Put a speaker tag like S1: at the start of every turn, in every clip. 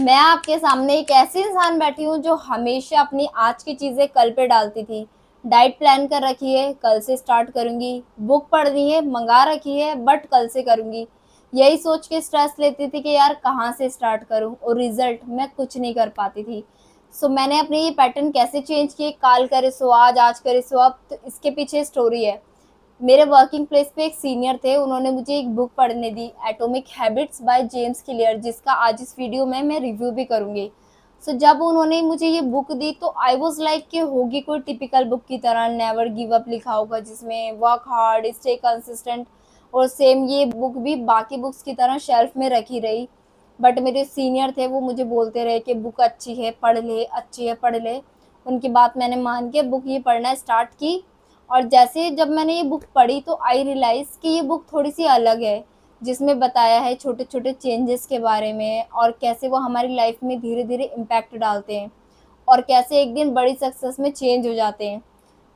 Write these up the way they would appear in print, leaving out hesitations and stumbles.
S1: मैं आपके सामने एक ऐसी इंसान बैठी हूँ जो हमेशा अपनी आज की चीज़ें कल पे डालती थी। डाइट प्लान कर रखी है, कल से स्टार्ट करूँगी। बुक पढ़नी है, मँगा रखी है बट कल से करूँगी। यही सोच के स्ट्रेस लेती थी कि यार कहाँ से स्टार्ट करूँ और रिज़ल्ट मैं कुछ नहीं कर पाती थी। सो मैंने अपने ये पैटर्न कैसे चेंज किए, काल करे सो आज करे सो अब, तो इसके पीछे स्टोरी है। मेरे वर्किंग प्लेस पे एक सीनियर थे, उन्होंने मुझे एक बुक पढ़ने दी, atomic habits by James Clear, जिसका आज इस वीडियो में मैं रिव्यू भी करूँगी। सो जब उन्होंने मुझे ये बुक दी तो आई वाज़ लाइक कि होगी कोई टिपिकल बुक की तरह, नेवर गिव अप लिखा होगा जिसमें वर्क हार्ड, स्टे कंसिस्टेंट, और सेम ये बुक भी बाकी बुक्स की तरह शेल्फ में रखी रही। बट मेरे सीनियर थे, वो मुझे बोलते रहे कि बुक अच्छी है, पढ़ ले, अच्छी है, पढ़ ले। उनकी बात मैंने मान के बुक ये पढ़ना स्टार्ट की। और जैसे जब मैंने ये बुक पढ़ी तो आई रियलाइज़ कि ये बुक थोड़ी-सी अलग है, जिसमें बताया है छोटे-छोटे चेंजेस के बारे में और कैसे वो हमारी लाइफ में धीरे-धीरे इम्पैक्ट डालते हैं और कैसे एक दिन बड़ी सक्सेस में चेंज हो जाते हैं।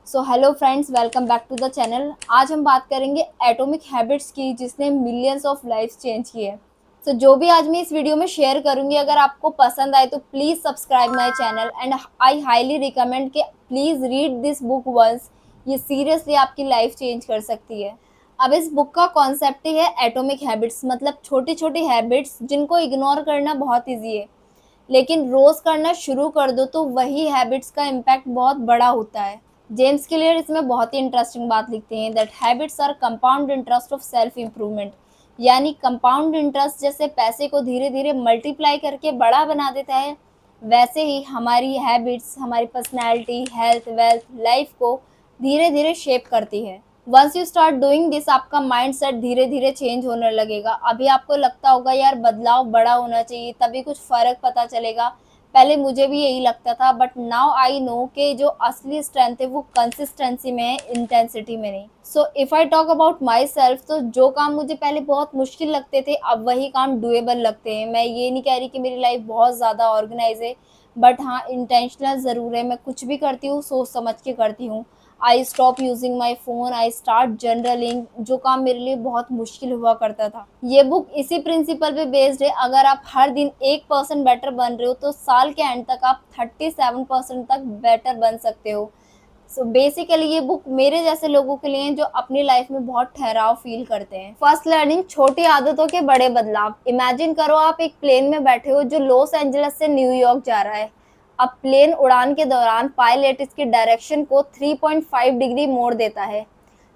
S1: So hello friends, welcome back to the channel. आज हम बात करेंगे एटॉमिक हैबिट्स की, जिसने मिलियंस ऑफ लाइफ्स चेंज की है। सो जो भी आज मैं इस वीडियो में शेयर करूँगी, अगर आपको पसंद आए तो please subscribe my channel and I highly recommend कि please read this book once. ये सीरियसली आपकी लाइफ चेंज कर सकती है। अब इस बुक का कॉन्सेप्ट ही है एटॉमिक हैबिट्स, मतलब छोटी-छोटी हैबिट्स जिनको इग्नोर करना बहुत ईज़ी है, लेकिन रोज़ करना शुरू कर दो तो वही हैबिट्स का इम्पैक्ट बहुत बड़ा होता है। जेम्स क्लियर इसमें बहुत ही इंटरेस्टिंग बात लिखते हैं that habits are compound interest of self improvement. यानी कंपाउंड इंटरेस्ट जैसे पैसे को धीरे-धीरे मल्टीप्लाई करके बड़ा बना देता है, वैसे ही हमारी हैबिट्स हमारी पर्सनैलिटी, हेल्थ, वेल्थ, लाइफ को धीरे-धीरे शेप करती है। Once you start doing this, आपका माइंडसेट धीरे-धीरे चेंज होने लगेगा। अभी आपको लगता होगा यार बदलाव बड़ा होना चाहिए, तभी कुछ फ़र्क पता चलेगा। पहले मुझे भी यही लगता था, बट नाउ आई नो कि जो असली स्ट्रेंथ है वो कंसिस्टेंसी में है, इंटेंसिटी में नहीं। So if I talk about my self, तो जो काम मुझे पहले बहुत मुश्किल लगते थे अब वही काम डुएबल लगते हैं। मैं ये नहीं कह रही कि मेरी लाइफ बहुत ज़्यादा ऑर्गेनाइज है, बट हाँ इंटेंशनल ज़रूर है। मैं कुछ भी करती हूँ सोच समझ के करती हूँ। I stop using my phone, I start journaling, जो काम मेरे लिए बहुत मुश्किल हुआ करता था। ये बुक इसी प्रिंसिपल पे बेस्ड है। अगर आप हर दिन 1% बेटर बन रहे हो तो साल के एंड तक आप 37% तक बेटर बन सकते हो। सो बेसिकली ये बुक मेरे जैसे लोगों के लिए है जो अपनी लाइफ में बहुत ठहराव फील करते हैं। फर्स्ट लर्निंग, छोटी आदतों के बड़े बदलाव। इमेजिन करो आप एक प्लेन में बैठे हो जो लॉस एंजल्स से न्यूयॉर्क जा रहा है। अब प्लेन उड़ान के दौरान पायलट इसकी डायरेक्शन को 3.5 डिग्री मोड़ देता है।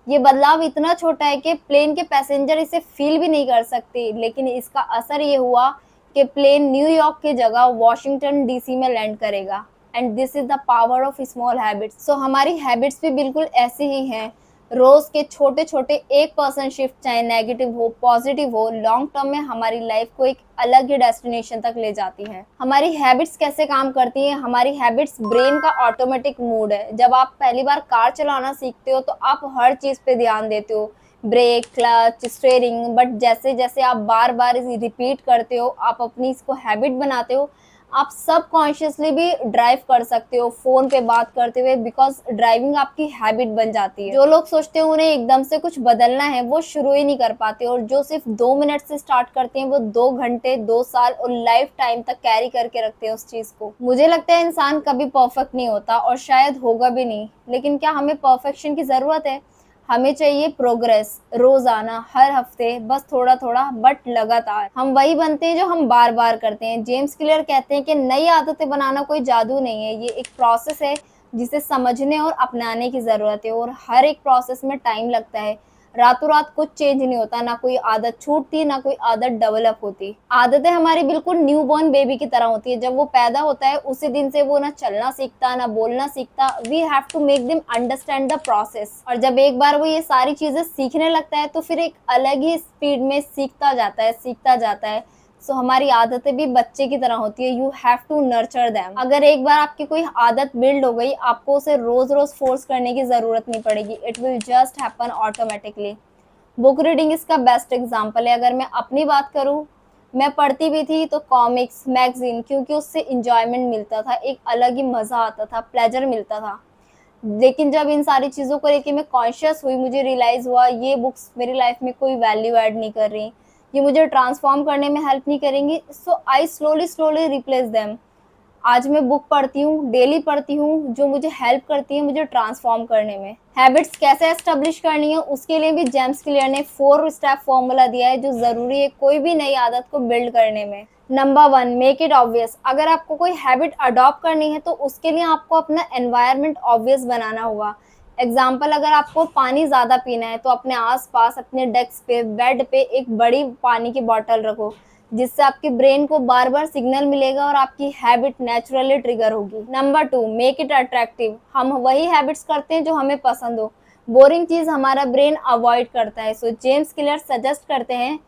S1: ये बदलाव इतना छोटा है कि प्लेन के पैसेंजर इसे फील भी नहीं कर सकते, लेकिन इसका असर ये हुआ कि प्लेन न्यूयॉर्क की जगह वॉशिंगटन डीसी में लैंड करेगा। And this is the power of small habits. So हमारी हैबिट्स भी बिल्कुल ऐसे ही हैं। रोज के छोटे छोटे 1% शिफ्ट, चाहे नेगेटिव हो पॉजिटिव हो, लॉन्ग टर्म में हमारी लाइफ को एक अलग ही डेस्टिनेशन तक ले जाती हैं। हमारी हैबिट्स कैसे काम करती हैं? हमारी हैबिट्स ब्रेन का ऑटोमेटिक मूड है। जब आप पहली बार कार चलाना सीखते हो तो आप हर चीज़ पे ध्यान देते हो, ब्रेक, क्लच, स्टीयरिंग। बट जैसे जैसे आप बार बार इसे रिपीट करते हो, आप अपनी इसको हैबिट बनाते हो, आप सबकॉन्शियसली भी ड्राइव कर सकते हो फ़ोन पे बात करते हुए, बिकॉज़ ड्राइविंग आपकी हैबिट बन जाती है। जो लोग सोचते हैं उन्हें एकदम से कुछ बदलना है, वो शुरू ही नहीं कर पाते, और जो सिर्फ़ 2 मिनट से स्टार्ट करते हैं, वो 2 घंटे, 2 साल और लाइफ़ टाइम तक कैरी करके रखते हैं उस चीज़ को। मुझे लगता है इंसान कभी परफेक्ट नहीं होता और शायद होगा भी नहीं, लेकिन क्या हमें परफेक्शन की ज़रूरत है? हमें चाहिए प्रोग्रेस, रोजाना, हर हफ्ते, बस थोड़ा थोड़ा बट लगातार। हम वही बनते हैं जो हम बार बार करते हैं। जेम्स क्लियर कहते हैं कि नई आदतें बनाना कोई जादू नहीं है, ये एक प्रोसेस है जिसे समझने और अपनाने की जरूरत है, और हर एक प्रोसेस में टाइम लगता है। रातों रात कुछ चेंज नहीं होता, ना कोई आदत छूटती, ना कोई आदत डेवलप होती। आदतें हमारी बिल्कुल न्यू बॉर्न बेबी की तरह होती है। जब वो पैदा होता है उसी दिन से वो ना चलना सीखता, ना बोलना सीखता। We have to make them understand the process. और जब एक बार वो ये सारी चीजें सीखने लगता है तो फिर एक अलग ही स्पीड में सीखता जाता है, सीखता जाता है। सो हमारी आदतें भी बच्चे की तरह होती है। You have to nurture them. अगर एक बार आपकी कोई आदत बिल्ड हो गई, आपको उसे रोज रोज फोर्स करने की जरूरत नहीं पड़ेगी। It will just happen automatically. Book reading इसका बेस्ट एग्जाम्पल है। अगर मैं अपनी बात करूँ, मैं पढ़ती भी थी तो कॉमिक्स, मैगजीन, क्योंकि उससे इंजॉयमेंट मिलता था, एक अलग ही मज़ा आता था, प्लेजर मिलता था। लेकिन जब इन सारी चीज़ों को लेके मैं कॉन्शियस हुई, मुझे रियलाइज़ हुआ ये बुक्स मेरी लाइफ में कोई वैल्यू ऐड नहीं कर रही। ये मुझे ट्रांसफॉर्म करने में हेल्प नहीं करेंगी, सो आई स्लोली रिप्लेस देम। आज मैं बुक पढ़ती हूँ, डेली पढ़ती हूँ, जो मुझे हेल्प करती है मुझे ट्रांसफॉर्म करने में। हैबिट्स कैसे एस्टेब्लिश करनी है, उसके लिए भी जेम्स क्लियर ने 4 स्टेप फॉर्मूला दिया है, जो ज़रूरी है कोई भी नई आदत को बिल्ड करने में। Number 1, make it obvious. अगर आपको कोई हैबिट अडॉप्ट करनी है तो उसके लिए आपको अपना एनवायरनमेंट ऑब्वियस बनाना होगा। एग्जाम्पल, अगर आपको पानी ज़्यादा पीना है तो अपने आस-पास, अपने डेस्क पे, बेड पे एक बड़ी पानी की बॉटल रखो, जिससे आपके ब्रेन को बार-बार सिग्नल मिलेगा और आपकी हैबिट नेचुरली ट्रिगर होगी। Number 2, make it attractive. हम वही हैबिट्स करते हैं जो हमें पसंद हो। बोरिंग चीज़ हमारा ब्रेन अवॉइड करता है। सो जेम्स क्लियर सजेस्ट करते हैं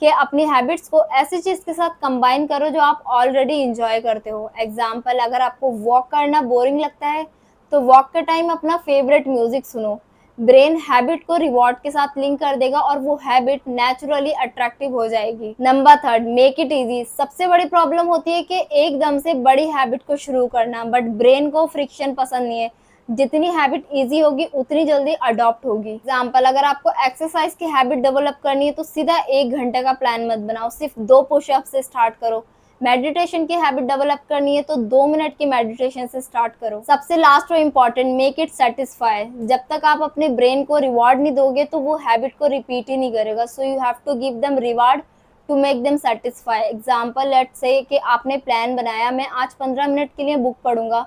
S1: कि अपनी हैबिट्स को ऐसी चीज़ के साथ कंबाइन करो जो आप ऑलरेडी एंजॉय करते हो। एग्जाम्पल, अगर आपको वॉक करना बोरिंग लगता है तो वॉक के टाइम अपना फेवरेट म्यूजिक सुनो। ब्रेन हैबिट को रिवॉर्ड के साथ लिंक कर देगा और वो हैबिट नेचुरली अट्रैक्टिव हो जाएगी। Number 3, make it easy. सबसे बड़ी प्रॉब्लम होती है कि एकदम से बड़ी हैबिट को शुरू करना, बट ब्रेन को फ्रिक्शन पसंद नहीं है। जितनी हैबिट इजी होगी उतनी जल्दी अडॉप्ट होगी। एग्जाम्पल, अगर आपको एक्सरसाइज की हैबिट डेवलप करनी है तो सीधा 1 घंटे का प्लान मत बनाओ, सिर्फ 2 पुशअप से स्टार्ट करो। मेडिटेशन की हैबिट डेवलप करनी है तो 2 मिनट की मेडिटेशन से स्टार्ट करो। सबसे लास्ट और इम्पोर्टेंट, मेक इट सेटिस्फाई। जब तक आप अपने ब्रेन को रिवॉर्ड नहीं दोगे तो वो हैबिट को रिपीट ही नहीं करेगा। So you have to give them reward to make them satisfy. Example, let's say कि आपने प्लान बनाया, मैं आज 15 मिनट के लिए बुक पढ़ूंगा।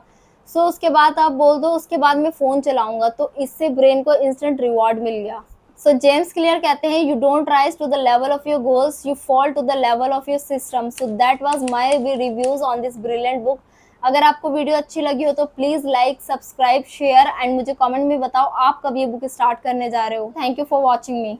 S1: सो उसके बाद आप बोल दो उसके बाद मैं फ़ोन चलाऊंगा, तो इससे ब्रेन को इंस्टेंट रिवॉर्ड मिल गया। सो जेम्स क्लियर कहते हैं, you don't rise to the level of your goals, you fall to the level of your system. So that was my reviews on this brilliant book. अगर आपको video अच्छी लगी हो तो please like, subscribe, share and मुझे comment में बताओ आप कब ये बुक स्टार्ट करने जा रहे हो। Thank you for watching me.